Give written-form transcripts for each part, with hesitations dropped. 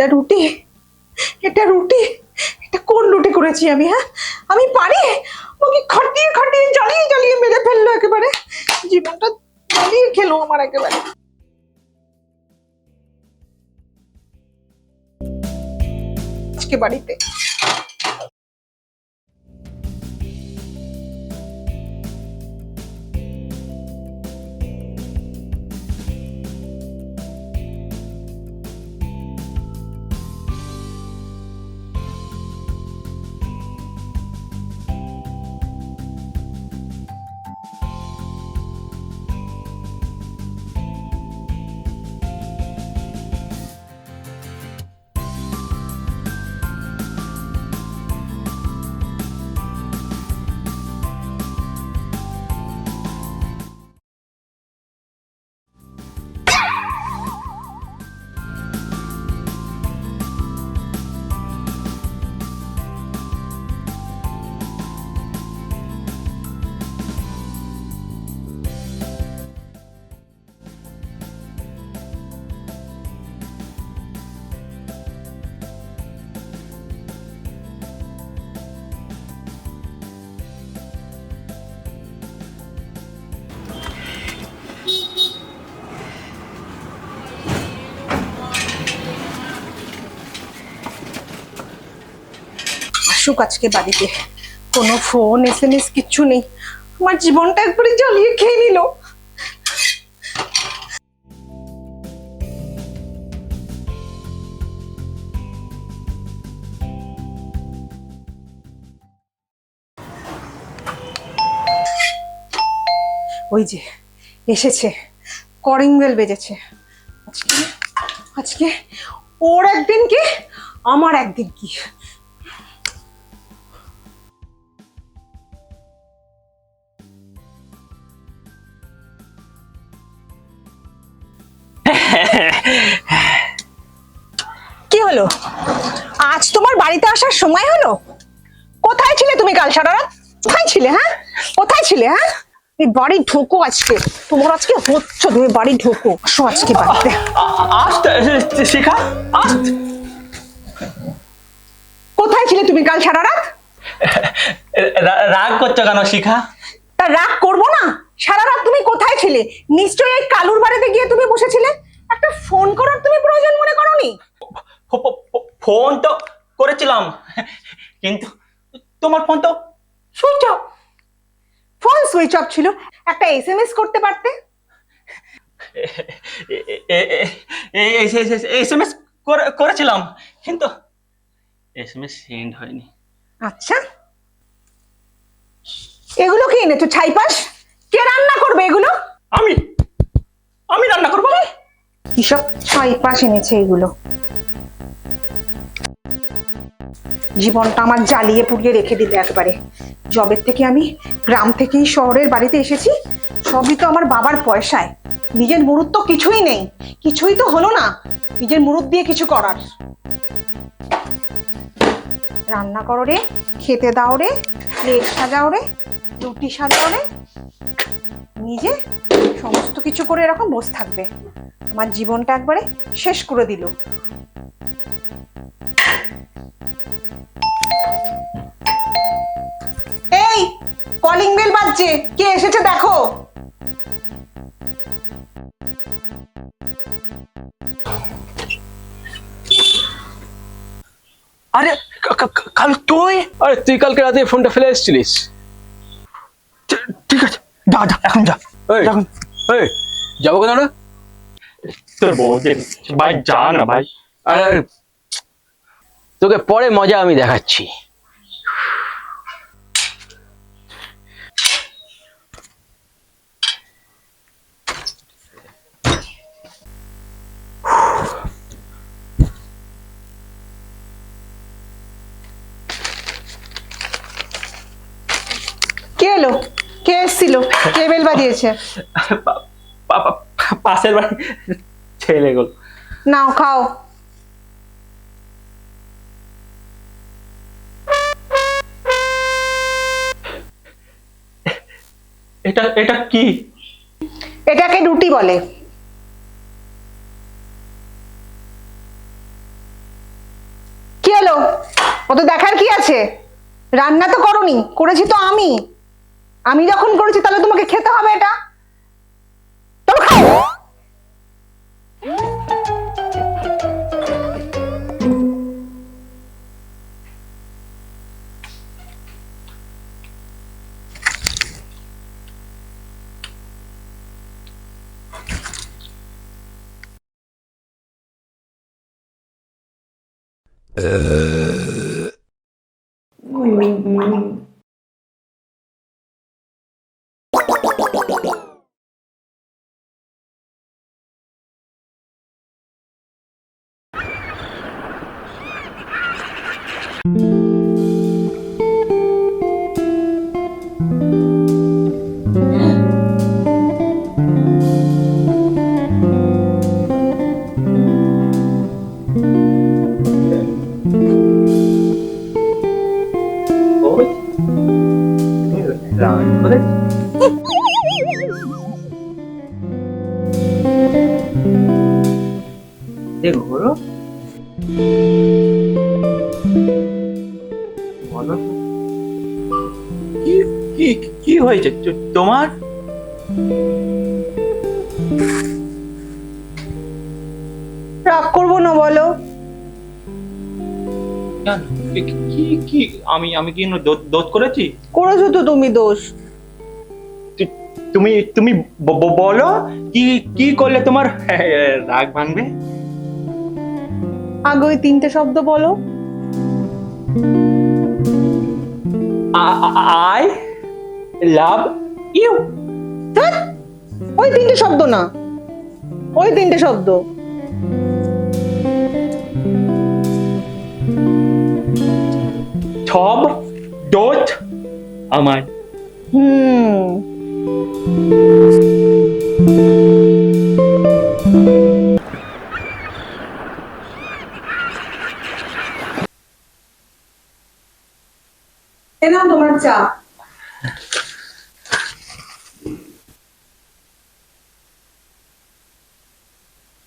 এটা রুটি, এটা রুটি, এটা কোন রুটি করেছি আমি? হ্যাঁ, আমি পারি? ওকে খাটিয়ে খাটিয়ে জ্বালিয়ে জ্বালিয়ে মেরে ফেললো একেবারে, জীবনটা জ্বালিয়ে খেলো আমার একেবারে। আজকে বাড়িতে আসুক আজকে বাড়িতে, কোনো ফোন SMS কিচ্ছু নেই, আমার জীবনটা একবারে জ্বালিয়ে খেয়ে নিল। ওই যে এসেছে, কলিং বেল বেজেছে। আজকে আজকে ওর একদিন কি আমার একদিন কি। কি হলো, আজ তোমার বাড়িতে আসার সময় হলো? কোথায় ছিলে তুমি কাল সারা রাত? কোথায় ছিলে? হ্যাঁ, কোথায় ছিলে? হ্যাঁ, এই বাড়ি ঢোকো আজকে, তোমার আজকে হচ্ছে, তুমি বাড়ি ঢোকো, আসো আজকে বাড়িতে। শিখা, কোথায় ছিলে তুমি কাল সারা রাত? রাগ করছো কেন শিখা? তা রাগ করবো না? সারা রাত তুমি কোথায় ছিলে? নিশ্চয়ই এই কালুর বাড়িতে গিয়ে তুমি বসেছিলে। একটা ফোন করার তুমি প্রয়োজন মনে করোনি? ফোন তো করেছিলাম, কিন্তু তোমার ফোন তো switch off. Phone switch off ছিল, একটা SMS করতে পারতে। SMS করেছিলাম, কিন্তু SMS সেন্ড হয়নি। আচ্ছা, এগুলো কি এনেছো ছাইপাশ? কে রান্না করবে এগুলো? আমি আমি রান্না করবো? কিসব ছাইপাশ এনেছে এগুলো? জীবনটা আমার জ্বালিয়ে পুড়িয়ে রেখে দিলে একবারে। জবের থেকে আমি গ্রাম থেকেই শহরের বাড়িতে এসেছি, সবই তো আমার বাবার পয়সায়। নিজের মুরুদ তো কিছুই নেই, কিছুই তো হলো না নিজের মুরুদ দিয়ে কিছু করার। রান্না করো রে, খেতে দাও রে, প্লেট সাজাও রে, রুটি সাজাও রে, নিজে সমস্ত কিছু করে এরকম বসে থাকবে। আমার জীবনটা একবারে শেষ করে দিল। এই কলিং বেল বাজছে, কে এসেছে দেখো। আরে কাল তুই? আরে তুই কালকে রাতে ফোনটা ফেলে এসেছিলিস। ঠিক আছে, যা যা এখন যা। এই এখন এই যাবো কেন না? তোর বউকে ভাই যা না ভাই। আরে তোকে পরে মজা আমি দেখাচ্ছি। কে এলো? কে এসেছিল? কে বেল বাজিয়েছে? পাশের বাড়ি ছেলেগুলো। নাও খাও। এটা এটা কি? এটাকে রুটি বলে। এলো? ও তো দেখার কি আছে? রান্না তো করনি, করেছি তো আমি। আমি যখন করেছি তাহলে তোমাকে খেতে হবে এটা। চলো খাও। দেখো বলো কি কি কি হয়েছে তোমার? রাগ করবো না বলো? কেন? কি কি আমি আমি কি দোষ করেছি? করেছো তো তুমি দোষ। তুমি তুমি বলো কি কি করলে তোমার রাগ ভাঙবে? আগে ওই তিনটে শব্দ বলো। I love you. ধ্যাৎ, ওই তিনটে শব্দ না, ওই তিনটে শব্দ। সব দোষ আমার। হুম। এ নাও তোমার চা।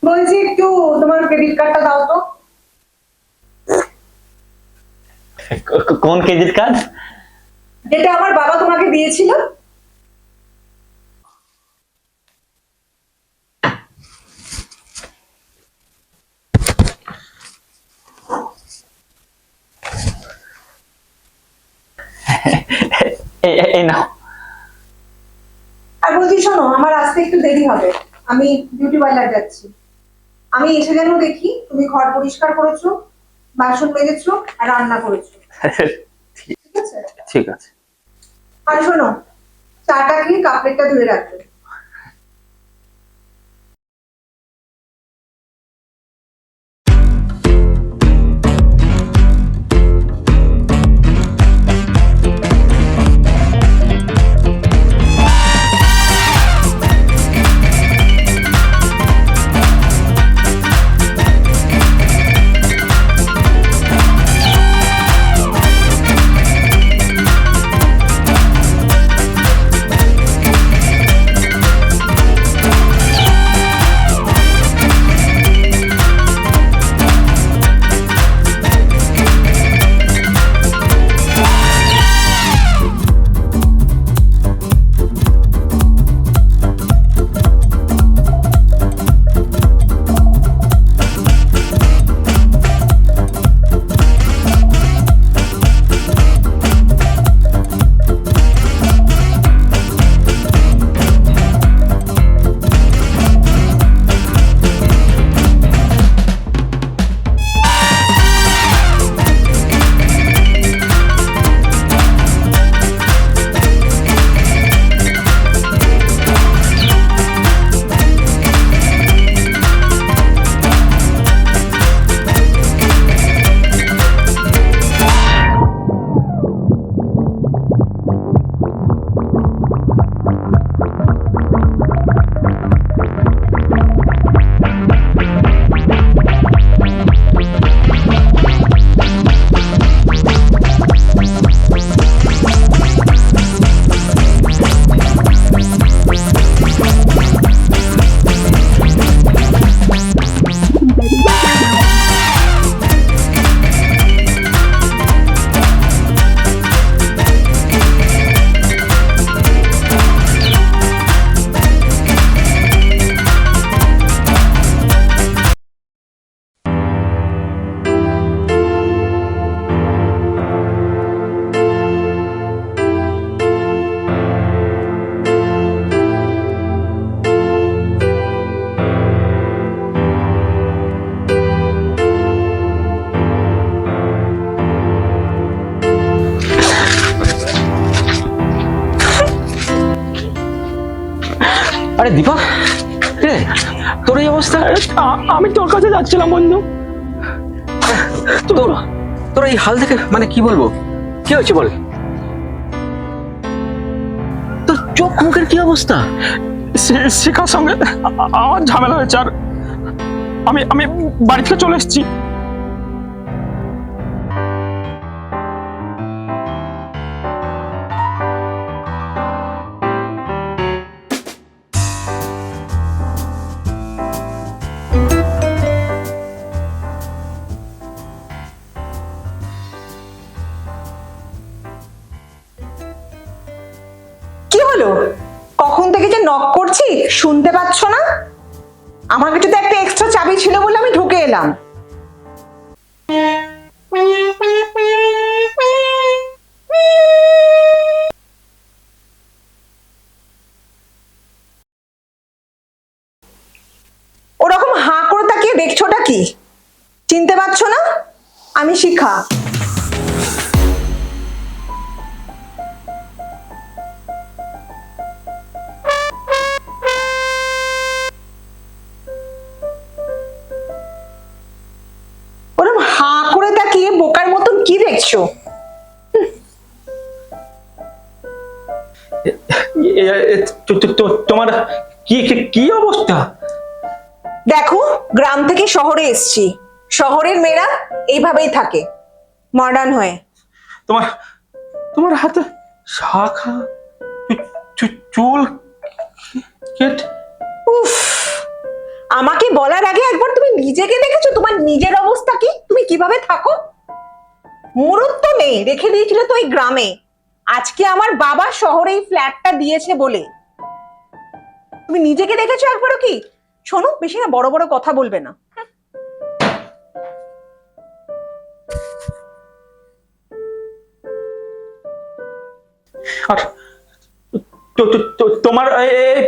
বলছি একটু তোমার ক্রেডিট কার্ডটা দাও তো। কোন ক্রেডিট কার্ড? যেটা আমার বাবা তোমাকে দিয়েছিল। এই নাও। আর বলছি শোনো, আমার আসতে একটু দেরি হবে, আমি বিউটি পার্লার যাচ্ছি। আমি এসে যেন দেখি তুমি ঘর পরিষ্কার করেছো, বাসন মেজেছো আর রান্না করেছো। ঠিক আছে? ঠিক আছে। আর শোনো, চাটা খেয়ে কাপ প্লেটটা ধুয়ে রাখবে। আরে দীপক, রে তোর এই অবস্থা? আমি তোর কাছে যাচ্ছিলাম বন্ধু। তোর তোর এই হাল দেখে মানে কি বলবো, কি হয়েছে বল? তোর চোখ মুখের কি অবস্থা? শিখার সঙ্গে আমার ঝামেলা হয়েছে, আর আমি আমি বাড়ি থেকে চলে এসেছি। কি হলো? কখন থেকে যে নক করছি, শুনতে পাচ্ছ না? আমার কাছে তো একটা এক্সট্রা চাবি ছিল বলে আমি ঢুকে এলাম। ওরকম হাঁ করে তাকিয়ে দেখছোটা কি? চিনতে পারছো না? আমি শিখা। ওরকম হাঁ করে তাকিয়ে বোকার মতন কি দেখছো? তোমার কি কি কি অবস্থা? দেখো, গ্রাম থেকে শহরে এসেছি। শহরের মেয়েরা এইভাবেই থাকে, মডার্ন হয়ে। তোমার তোমার হাতে শাখা, চুল কেট। উফ, আমাকে বলার আগে একবার তুমি নিজেকে দেখেছো? তোমার নিজের অবস্থা কি? তুমি কিভাবে থাকো? মুরুত্ব নেই, রেখে দিয়েছিল তো এই গ্রামে। আজকে আমার বাবা শহরে এই ফ্ল্যাটটা দিয়েছে বলে। তুমি নিজেকে দেখেছো একবারও কি? শোনো, বেশি না বড় বড় কথা বলবে না। আর তোমার এই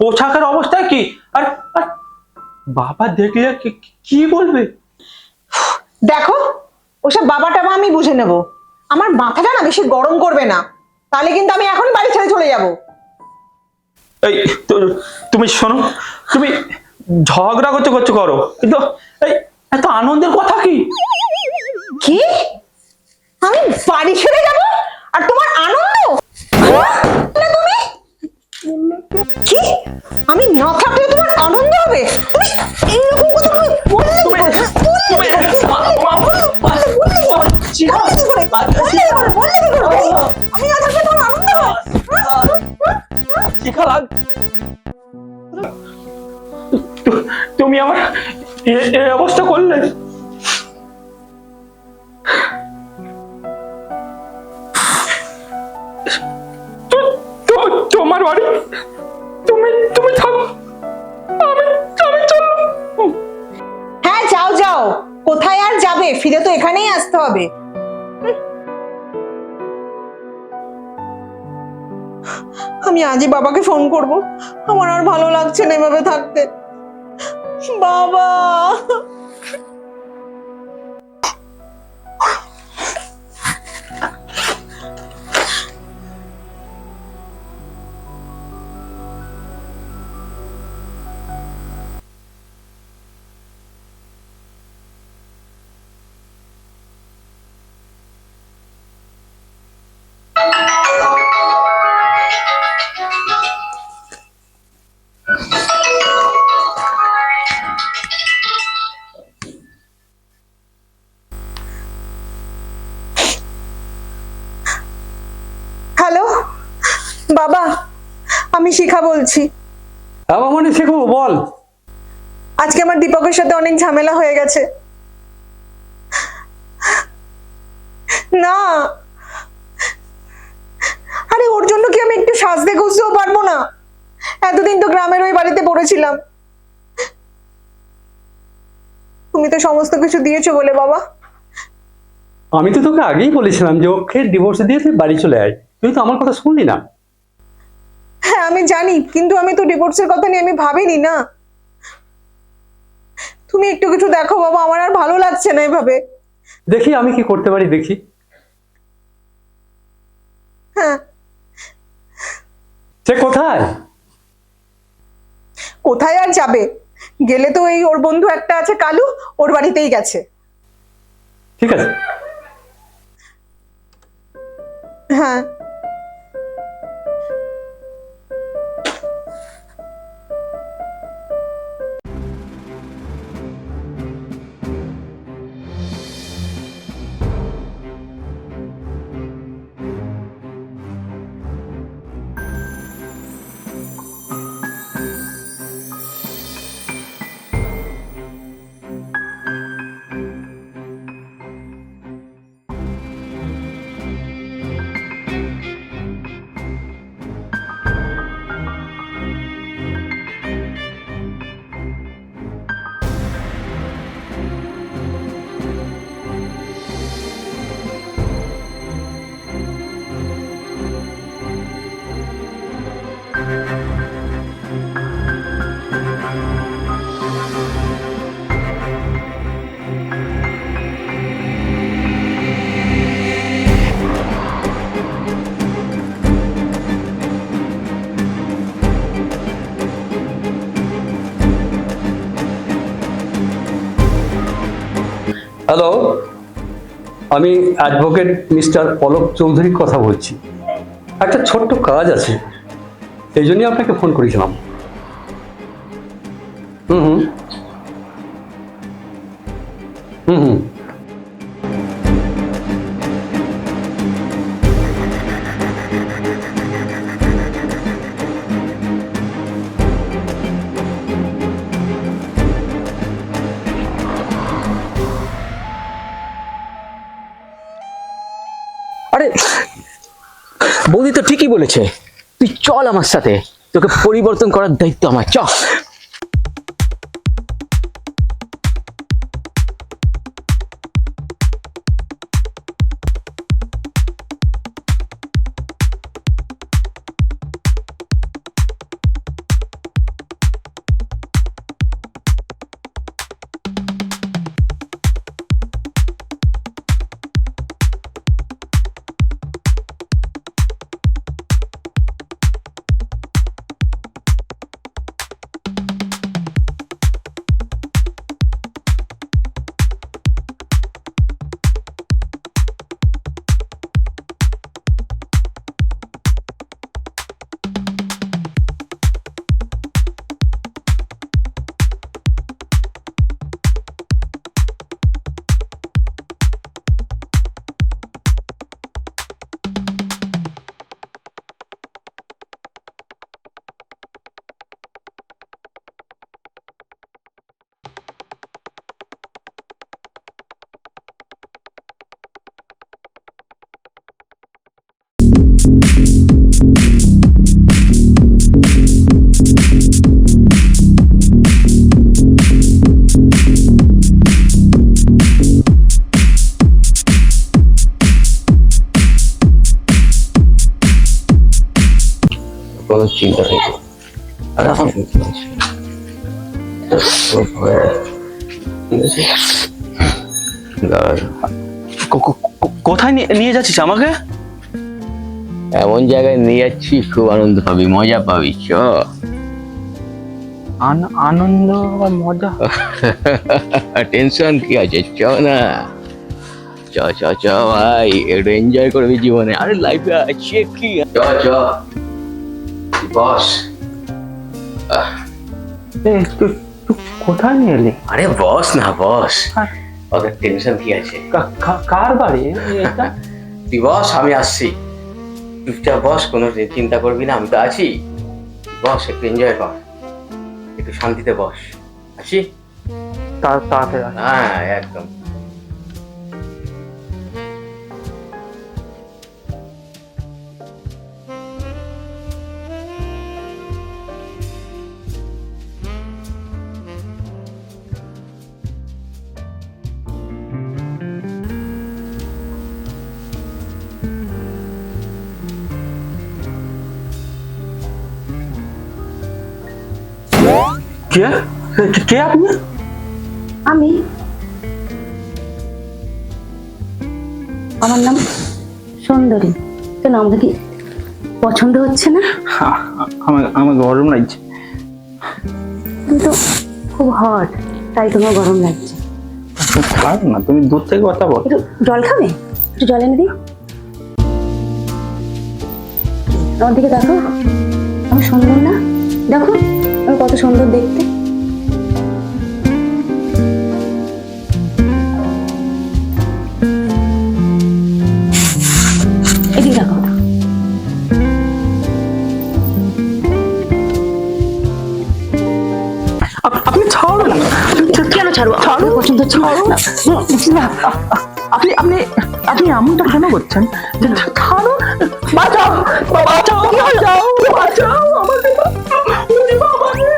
পোশাকের অবস্থা কি? আর আর বাবা দেখলে কি বলবে? দেখো, ওসব বাবা টাবা আমি বুঝে নেব। আমার মাথাটা না বেশি গরম করবে না, তাহলে কিন্তু আমি এখন বাড়ি ছেড়ে চলে যাব। এই তুমি শোনো, তুমি ঝগড়া করছো করো, কিন্তু এই এত আনন্দের কথা কি? কি? আমি বাড়ি ছেড়ে যাব আর তোমার আনন্দ? না তুমি কি? আমি না থাকলে তোমার আনন্দ হবে? তুমি এইরকম কথা তুমি বললে কি করে? আমি না থাকলে তোমার আনন্দ হবে? শিখা লাগ, তুমি আমার এই অবস্থা করলে। তোমার বাড়ি, তুমি তুমি থাকো, আমি আমি চললাম। হ্যাঁ, যাও যাও। কোথায় আর যাবে? ফিরে তো এখানেই আসতে হবে। আমি আজই বাবাকে ফোন করব। আমার আর ভালো লাগছে না এভাবে থাকতে। বাবা, হ্যালো বাবা, আমি শিখা বলছি। মানে শেখো, বল। আজকে আমার দীপকের সাথে অনেক ঝামেলা হয়ে গেছে। না, আরে ওর জন্য কি আমি একটু সাজতে গুজতেও পারবো না? এতদিন তো গ্রামের ওই বাড়িতে পড়েছিলাম। তুমি তো সমস্ত কিছু দিয়েছো বলে বাবা। আমি তো তোকে আগেই বলেছিলাম যে ওকে ডিভোর্স দিয়ে তুই বাড়ি চলে আয়, তুই তো আমার কথা শুনলি না। হ্যাঁ আমি জানি, কিন্তু আমি তো ডিভোর্সের কথা নিয়ে আমি ভাবিনি না। তুমি একটু কিছু দেখো বাবা, আমার আর ভালো লাগছে না এভাবে। দেখি আমি কি করতে পারি, দেখি। হ্যাঁ, সে কোথায়? কোথায় আর যাবে? গেলে তো এই ওর বন্ধু একটা আছে কালু, ওর বাড়িতেই গেছে। ঠিক আছে। হ্যাঁ। হ্যালো, আমি অ্যাডভোকেট মিস্টার পলক চৌধুরী কথা বলছি। একটা ছোট্ট কাজ আছে, এই জন্যই আপনাকে ফোন করেছিলাম। হুম হুম হুম হুম আরে বৌদি তো ঠিকই বলেছে, তুই চল আমার সাথে, তোকে পরিবর্তন করার দায়িত্ব আমার, চল। কোনো চিন্তা নেই, আর এখন ঠিক আছে। কোথায় নিয়ে যাচ্ছিস আমাকে? এমন জায়গায় নিয়ে যাচ্ছি, খুব আনন্দ পাবি, মজা পাবি, চ। আনন্দ আর মজা? টেনশন কি আছে, চ না, চ চ চ ভাই, একটু এনজয় করবি জীবনে, আরে লাইফে আছে কি, চ চ বস। তুই কোথায় নিয়ে এলি? আরে বস না, বস, ওদের টেনশন কি আছে? কার বাড়ি এটা? তুই বস, আমি আসছি, চুপচাপ বস, কোনো চিন্তা করবি না, আমি তো আছি। বস, একটু এনজয় কর, একটু শান্তিতে বস, আসি। তাড়াতাড়ি আয়। হ্যাঁ একদম। কে কে আপনি? আমি, আমার নাম সুন্দরী। কেন, আমাকে কি পছন্দ হচ্ছে না? আমার গরম লাগছে। তুমি তো খুব হট, তাই তোমার গরম লাগছে। থাক না, তুমি দূর থেকে কথা বল। একটু জল খাবে? একটু জল এনে দিই। আমার দিকে দেখো, আমি সুন্দর না? দেখো আমি কত সুন্দর দেখতে। এদিকে দেখো। আপনি ছাড়ুন। কেন ছাড়বো? ছাড়ুন। পছন্দ হচ্ছে না। আপনি আপনি আপনি এমনটা কেন করছেন? ছাড়ুন। বাঁচাও, বাঁচাও, বাঁচাও, বাঁচাও আমাকে। ওরে বাবা রে।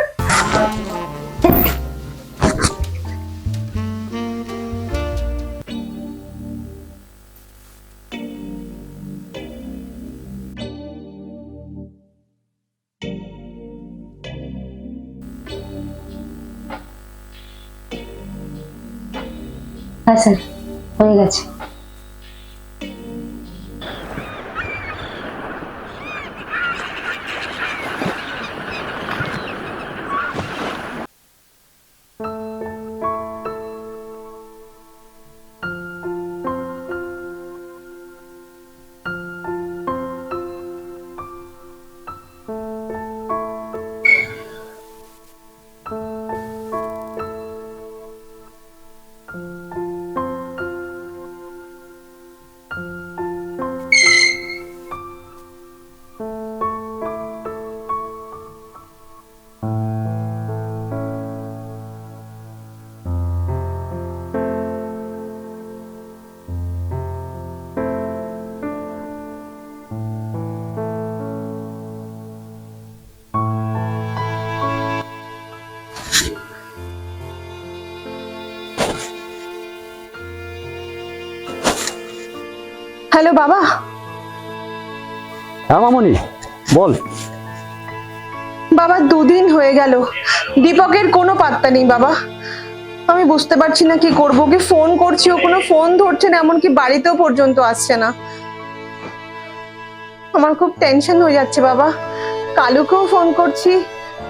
হ্যাঁ স্যার, হয়ে গেছে। হ্যালো বাবা। হ্যাঁ মামনি, বল। বাবা 2 দিন হয়ে গেল, দীপকের কোনো পাত্তা নেই বাবা। আমি বুঝতে পারছি না কি করবো। কি ফোন করছি, ও কোনো ফোন ধরছে না, এমনকি বাড়িতেও পর্যন্ত আসছে না। আমার খুব টেনশন হয়ে যাচ্ছে বাবা। কালুকেও ফোন করছি,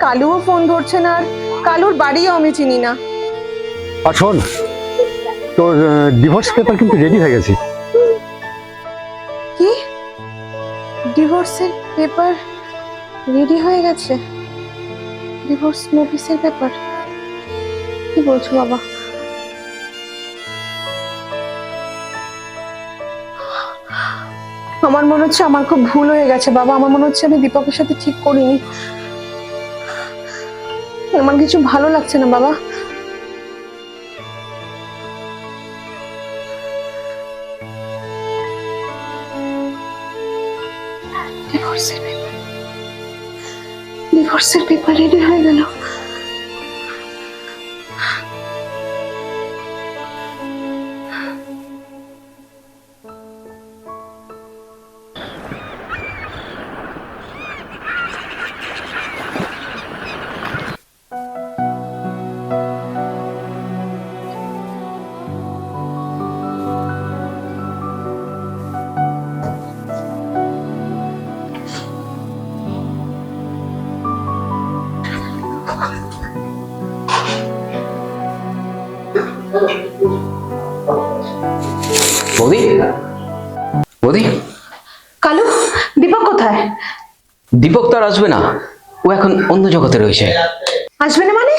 কালুও ফোন ধরছে না, আর কালুর বাড়িও আমি চিনি না। আর শোন, তোর ডিভোর্স পেপার কিন্তু রেডি হয়ে গেছে। কি? ডিভোর্সের পেপার রেডি হয়ে গেছে? ডিভোর্স নোটিশের পেপার? কি বলছো বাবা? আমার মনে হচ্ছে আমার খুব ভুল হয়ে গেছে বাবা। আমার মনে হচ্ছে আমি দীপকের সাথে ঠিক করিনি। আমার কিছু ভালো লাগছে না বাবা। ডিভোর্সের পেপার রেডি হয়ে গেল। বৌদি, বৌদি, কালু, দীপক কোথায়? দীপক তো আর আসবে না, ও এখন অন্য জগতে রয়েছে। আসবে না মানে?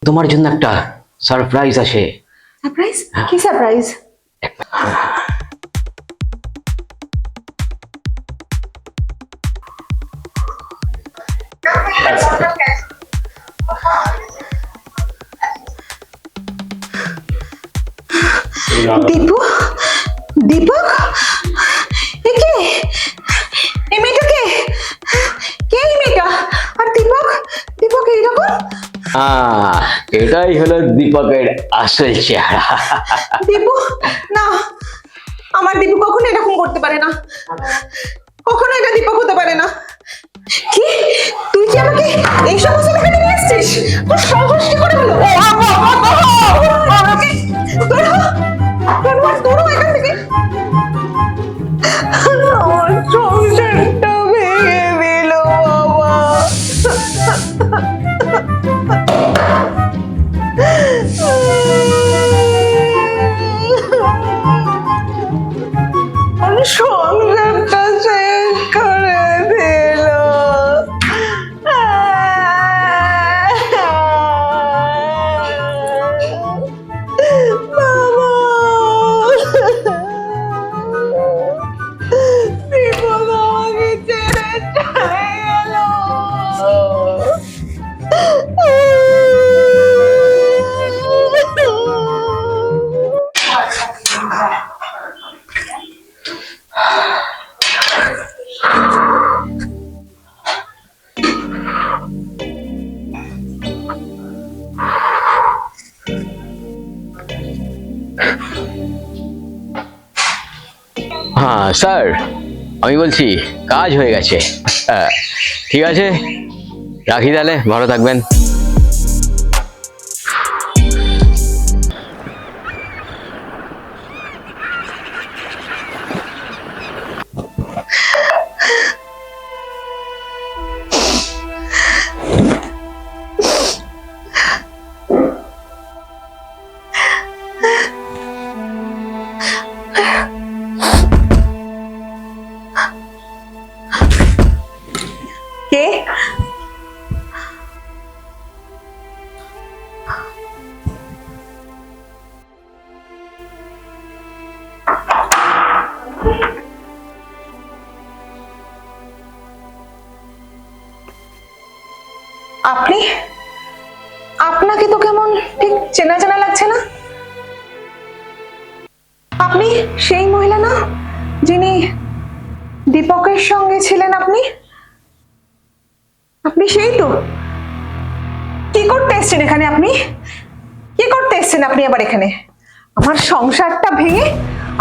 তোমার জন্য একটা সারপ্রাইজ আছে। সারপ্রাইজ? কি সারপ্রাইজ? দীপু, দীপক, এ কে? এই মেয়েটা কে? কে এই মেয়েটা? আর দীপক, দীপক এইরকম? এটাই হলো দীপকের আসল চেহারা। দীপু, না, আমার দীপু কখনো এরকম করতে পারে না। কখনো এটা দীপক হতে পারে না। কি? তুই কি আমাকে এই সমস্ত এখানে নিয়ে এসেছিস? তোর সাহস কি করে হলো? আমাকে তোর এখান থেকে আমার সংসারটা ভেঙে দিল বাবা। হ্যাঁ স্যার, আমি বলছি কাজ হয়ে গেছে। হ্যাঁ, ঠিক আছে, রাখি তাহলে, ভালো থাকবেন। কে? আপনি? আপনাকে তো কেমন ঠিক চেনা চেনা লাগছে না। আপনি সেই মহিলা না যিনি দীপকের সঙ্গে ছিলেন? আপনি আপনি সেই তো? কি করতে এসেছেন এখানে আপনি? কি করতে এসেছেন আপনি আবার এখানে? আমার সংসারটা ভেঙে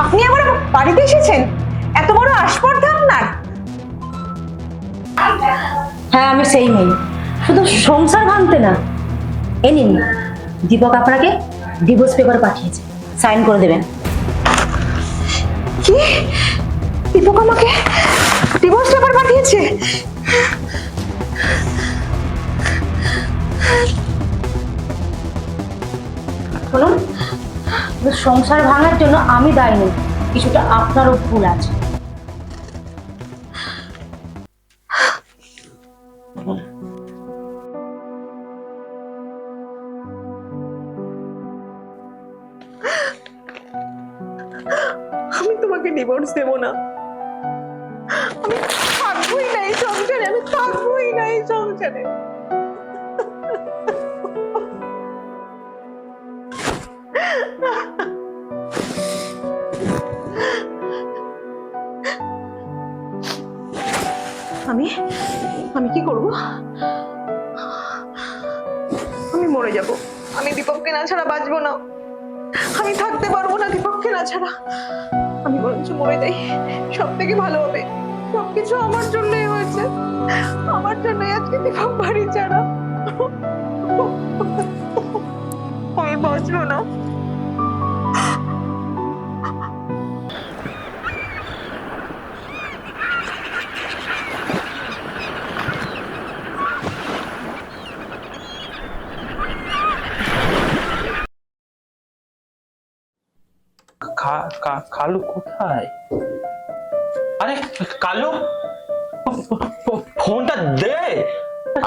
আপনি আমার বাড়িতে এসেছেন? এত বড় আস্পর্ধা আপনার? হ্যাঁ, আমি সেই মেয়ে, শুধু সংসার ভাঙতে না। এ নিন, দীপক আপনাকে ডিভোর্স পেপার পাঠিয়েছে, সাইন করে দেবেন। কি? দীপক আমাকে ডিভোর্স পেপার পাঠিয়েছে? শুনুন, শুধু সংসার ভাঙার জন্য আমি দায়ী নই, কিছুটা আপনারও ভুল আছে। আমি তোমাকে ডিভোর্স দেব না। আমি থাকবোই না এই সংসারে, আমি থাকবোই না এই সংসারে। আমি আমি কি করব? আমি মরে যাব। আমি দীপককে না ছাড়া বাঁচবো না। আমি থাকতে পারবো না দীপককে না ছাড়া। আমি বরঞ্চ মরে যাই, সব থেকে ভালো হবে। সবকিছু আমার জন্যই হয়েছে, আমার জন্যই আজকে দীপক বাড়ি ছাড়া। আমি বাঁচবো না। কালু কোথায়? আরে কালু, ফোনটা দে।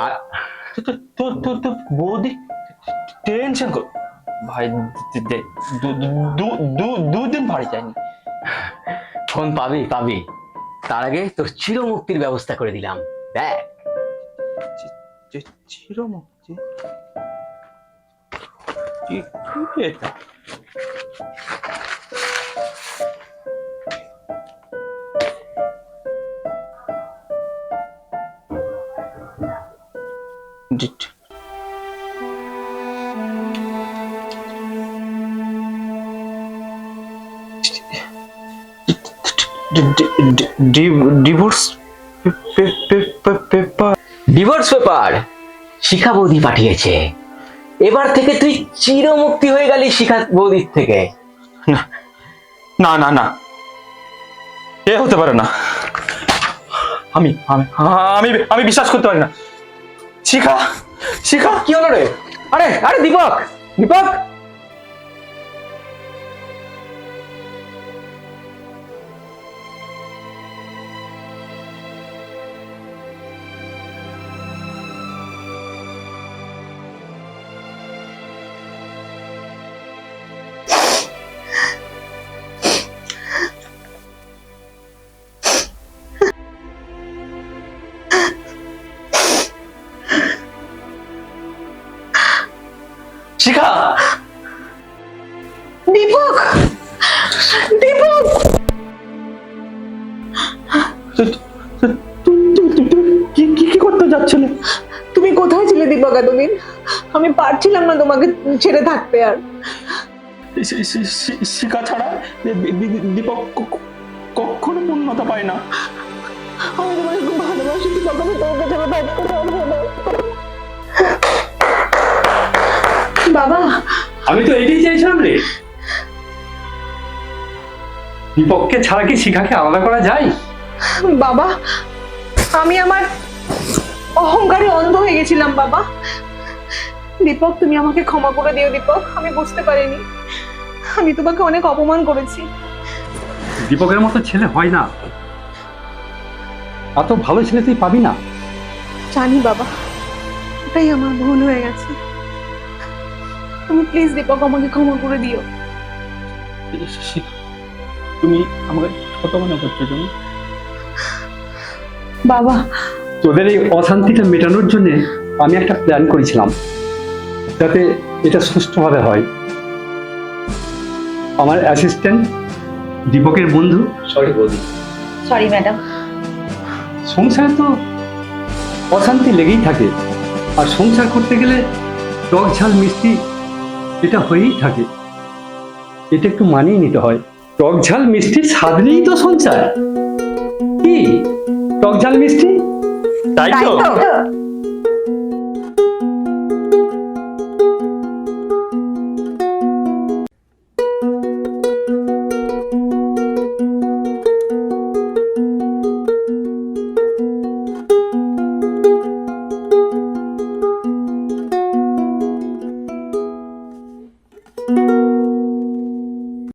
আর তোর বৌদি টেনশন কর ভাই, দে। দুদিন বাড়ি যায়নি। ফোন পাবি পাবি, তার আগে তোর চিরমুক্তির ব্যবস্থা করে দিলাম, দেখ। চিরমুক্তি? কি এটা? Divorce paper? ডিভোর্স পেপার শিখা বৌদি পাঠিয়েছে। এবার থেকে তুই চিরমুক্তি হয়ে গেলি শিখা বৌদির থেকে। না না না, এ হতে পারে না। আমি আমি আমি আমি বিশ্বাস করতে পারি না। শিখা, শিখা কি হলো রে? আরে আরে দীপক, দীপক, শিখা, দীপক, দীপক, কি করতে যাচ্ছিলে? তুমি কোথায় ছিলে দীপক এতদিন? আমি পারছিলাম না তোমাকে ছেড়ে থাকতে আর। শিখা ছাড়া দীপক স্বাধীনতা পাই না। আমি তোমাকে খুব ভালোবাসি দীপক, আমি তোমাকে ছাড়া থাকতে পারবো না। বাবা, আমি তো এটাই চাইছিলাম রে। দীপককে ছাড়া কি শিখাকে আলাদা করা যায়? বাবা, আমি আমার অহংকারে অন্ধ হয়ে গেছিলাম বাবা। দীপক, তুমি আমাকে ক্ষমা করে দিও দীপক, আমি বুঝতে পারিনি, আমি তোমাকে অনেক অপমান করেছি। দীপকের মতো ছেলে হয় না, এত ভালো ছেলে তুই পাবি না। জানি বাবা, এটাই আমার ভুল হয়ে গেছে। তুমি প্লিজ দীপক আমাকে ক্ষমা করে দিও। শিখা, তুমি আমাকে ছোট মনে করছো তুমি? বাবা, তোদের এই অশান্তিটা মেটানোর জন্য আমি একটা প্ল্যান করেছিলাম, যাতে এটা সুষ্ঠুভাবে হয়। আমার অ্যাসিস্ট্যান্ট দীপকের বন্ধু, সরি বৌদি। Sorry madam. সংসারে তো অশান্তি লেগেই থাকে, আর সংসার করতে গেলে টক ঝাল মিষ্টি এটা হয়েই থাকে, এটা একটু মানিয়ে নিতে হয়। টক ঝাল মিষ্টির স্বাদ নিয়েই তো সংসার। কি টক ঝাল মিষ্টি? তাই তাই তো? তো?